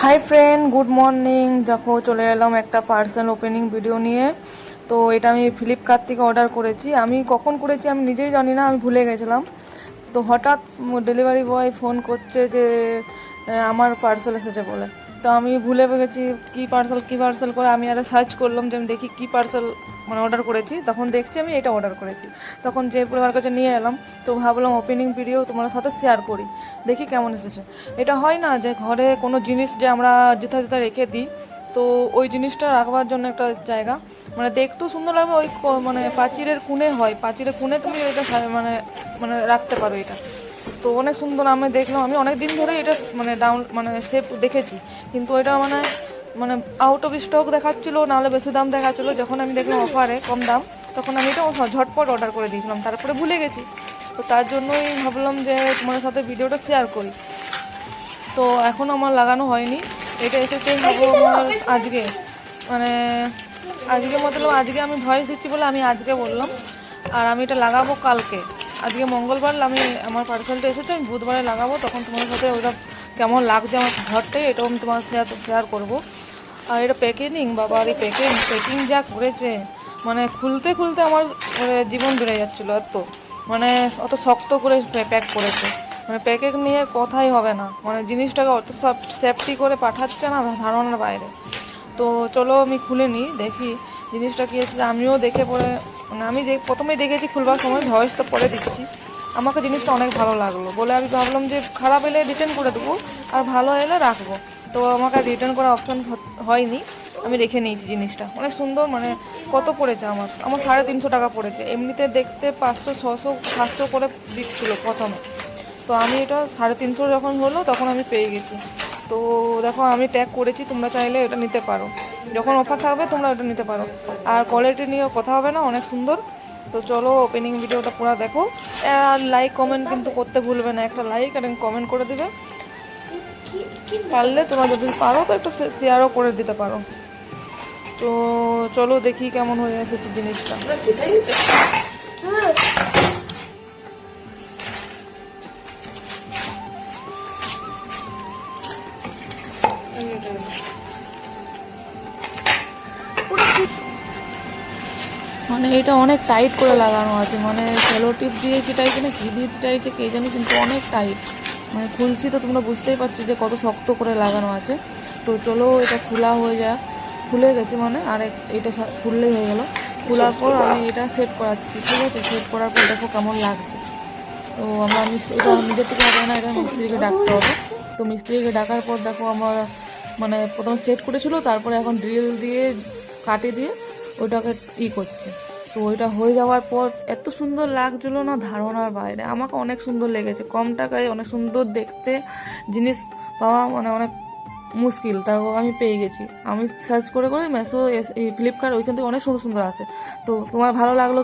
Hi friend, good morning. দেখো চলে এলাম একটা পার্সেল ওপেনিং ভিডিও নিয়ে। তো এটা আমি ফ্লিপকার্ট থেকে অর্ডার করেছি। আমি কখন করেছি আমি নিজেই জানি না, আমি ভুলে গেছিলাম। তো হঠাৎ ডেলিভারি বয় ফোন করছে যে আমার পার্সেল এসেছে বলে। তো আমি ভুলে গেছি কী পার্সেল করে আমি আরে সার্চ করলাম যে আমি দেখি কী পার্সেল মানে অর্ডার করেছি। তখন দেখছি আমি এটা অর্ডার করেছি। তখন যে পরিবার কাছে নিয়ে এলাম, তো ভাবলাম ওপেনিং ভিডিও তোমার সাথে শেয়ার করি, দেখি কেমন এসেছে। এটা হয় না যে ঘরে কোনো জিনিস যে আমরা যেথা যেথা রেখে দিই, তো ওই জিনিসটা রাখবার জন্য একটা জায়গা, মানে দেখতেও সুন্দর লাগবে। ওই মানে প্রাচীরের কোণে হয়, প্রাচীরের কোণে তুমি এটা মানে মানে রাখতে পারো এটা। তো অনেক সুন্দর আমি দেখলাম। আমি অনেক দিন ধরে এটা মানে মানে সেভ দেখেছি, কিন্তু এটা মানে মানে আউট অফ স্টক দেখাচ্ছিলো, নাহলে বেশি দাম দেখাচ্ছিলো। যখন আমি দেখলাম অফারে কম দাম, তখন আমি এটা ঝটপট অর্ডার করে দিয়েছিলাম, তারপরে ভুলে গেছি। তো তার জন্যই ভাবলাম যে তোমার সাথে ভিডিওটা শেয়ার করি। তো এখনও আমার লাগানো হয়নি। এটা এসেছে হবো আমার আজকে, মানে আজকে মতলব আজকে আমি ভয়েস দিচ্ছি বলে আমি আজকে বললাম। আর আমি এটা লাগাবো কালকে। আজকে মঙ্গলবার, আমি আমার পার্সেলটা এসেছে, আমি বুধবারে লাগাবো। তখন তোমার সাথে ওইটা কেমন লাগছে আমার ঘরটাই, এটাও আমি তোমার শেয়ার করবো। আর এটা প্যাকেজিং, বাবা আর এই প্যাকিং যা করেছে, মানে খুলতে খুলতে আমার জীবন বেড়ে যাচ্ছিলো এত, মানে অত শক্ত করে প্যাক করেছে। মানে প্যাকেজ নিয়ে কথাই হবে না, মানে জিনিসটাকে অত সব সেফটি করে পাঠাচ্ছে না, ধারণার বাইরে। তো চলো আমি খুলে নিই, দেখি জিনিসটা কী হচ্ছে। আমিও দেখে পরে মানে আমি প্রথমেই দেখেছি খুলবার সময়, ভয়েসটা পরে দিচ্ছি। আমাকে জিনিসটা অনেক ভালো লাগলো বলে আমি ভাবলাম যে খারাপ এলে রিটার্ন করে দেবো, আর ভালো এলে রাখবো। তো আমাকে রিটার্ন করার অপশান হয়নি, আমি রেখে নিয়েছি। জিনিসটা অনেক সুন্দর, মানে কত পড়েছে আমার আমার 350 টাকা পড়েছে। এমনিতে দেখতে 500 600 700 করে দিচ্ছিলো প্রথমে। তো আমি এটা 350 যখন হলো তখন আমি পেয়ে গেছি। তো দেখো আমি ট্যাগ করেছি, তোমরা চাইলে এটা নিতে পারো, যখন অফার থাকবে তোমরা এটা নিতে পারো। আর কোয়ালিটি নিয়ে কথা হবে না, অনেক সুন্দর। তো চলো ওপেনিং ভিডিওটা পুরো দেখো। আর লাইক কমেন্ট কিন্তু করতে ভুলবে না, একটা লাইক আর কমেন্ট করে দিবে। পারলে তোমরা যদি পারো তো একটু শেয়ারও করে দিতে পারো। তো চলো দেখি কেমন হয়ে এসেছে জিনিসটা। মানে এটা অনেক টাইট করে লাগানো আছে, মানে সেলো টিপ দিয়ে চিটাইছে না কী দিয়ে চিটাইছে কে জানি, কিন্তু অনেক টাইট। মানে খুলছি তো তোমরা বুঝতেই পারছো যে কত শক্ত করে লাগানো আছে। তো চলো এটা খোলা হয়ে যাক। খুলে গেছে মানে, আর এটা খুললেই হয়ে গেল। খোলার পর আমি এটা সেট করাচ্ছি, ঠিক আছে? সেট করার পর দেখো কেমন লাগছে। তো আমি এটা নিজের থেকে হবে না, এটা মিস্ত্রিকে ডাকতে হবে। তো মিস্ত্রিকে ডাকার পর দেখো আমার মানে প্রথমে সেট করেছিল, তারপরে এখন ড্রিল দিয়ে কাটে দিয়ে ওইটাকে করছে। তো ওইটা হয়ে যাওয়ার পর এত সুন্দর লাগছিলো না, ধারণার বাইরে। আমাকে অনেক সুন্দর লেগেছে, কম টাকায় অনেক সুন্দর দেখতে জিনিস পাওয়া মানে অনেক মুশকিল, তাও আমি পেয়ে গেছি। আমি সার্চ করে করে মেশো, এই ফ্লিপকার্ট, ওইখান থেকে অনেক সুন্দর সুন্দর আসে। তো তোমার ভালো লাগলো